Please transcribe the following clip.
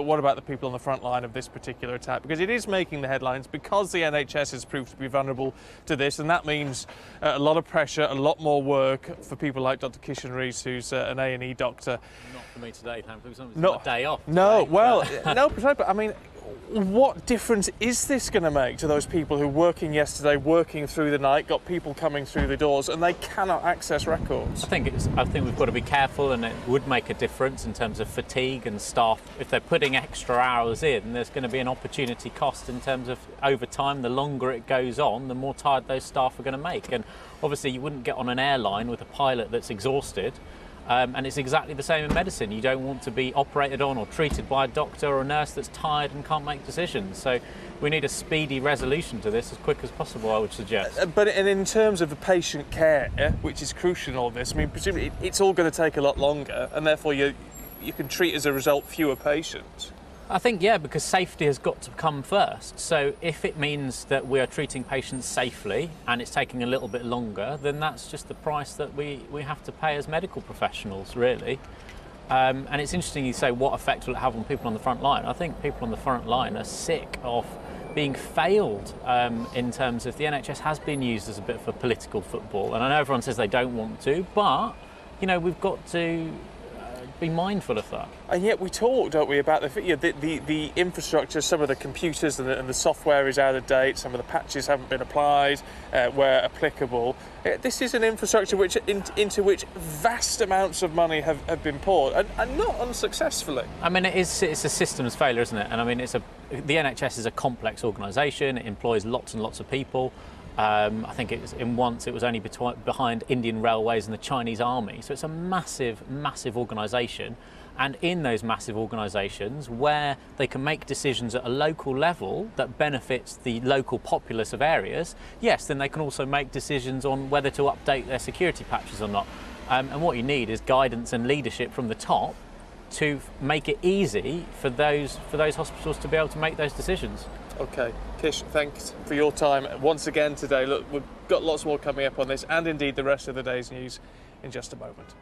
But what about the people on the front line of this particular attack? Because it is making the headlines because the NHS has proved to be vulnerable to this, and that means a lot of pressure, a lot more work for people like Dr. Kishan Rees, who's an A&E doctor. Not for me today, because it's Not a day off. No, today, well, no, but I mean, what difference is this going to make to those people who were working yesterday, working through the night, got people coming through the doors, and they cannot access records? I think we've got to be careful, and it would make a difference in terms of fatigue and staff. If they're putting extra hours in, there's going to be an opportunity cost in terms of over time. The longer it goes on, the more tired those staff are going to make. And obviously, you wouldn't get on an airline with a pilot that's exhausted. And it's exactly the same in medicine. You don't want to be operated on or treated by a doctor or a nurse that's tired and can't make decisions. So we need a speedy resolution to this as quick as possible, I would suggest. But in terms of the patient care, which is crucial in all this, I mean, presumably it's all going to take a lot longer, and therefore you can treat as a result fewer patients. I think, yeah, because safety has got to come first. So if it means that we are treating patients safely and it's taking a little bit longer, then that's just the price that we have to pay as medical professionals, really. And it's interesting you say, what effect will it have on people on the front line? I think people on the front line are sick of being failed in terms of the NHS has been used as a bit of a political football. And I know everyone says they don't want to, but, you know, we've got to be mindful of that. And yet we talk, don't we, about the infrastructure, some of the computers and the software is out of date, some of the patches haven't been applied where applicable. This is an infrastructure into which vast amounts of money have been poured, and not unsuccessfully. I mean, it's a systems failure, isn't it? And I mean, the NHS is a complex organisation. It employs lots and lots of people. I think it was only behind Indian Railways and the Chinese Army. So it's a massive, massive organisation. And in those massive organisations, where they can make decisions at a local level that benefits the local populace of areas, yes, then they can also make decisions on whether to update their security patches or not. And what you need is guidance and leadership from the top to make it easy for those hospitals to be able to make those decisions. Okay, Kish, thanks for your time once again today. Look, we've got lots more coming up on this, and indeed the rest of the day's news in just a moment.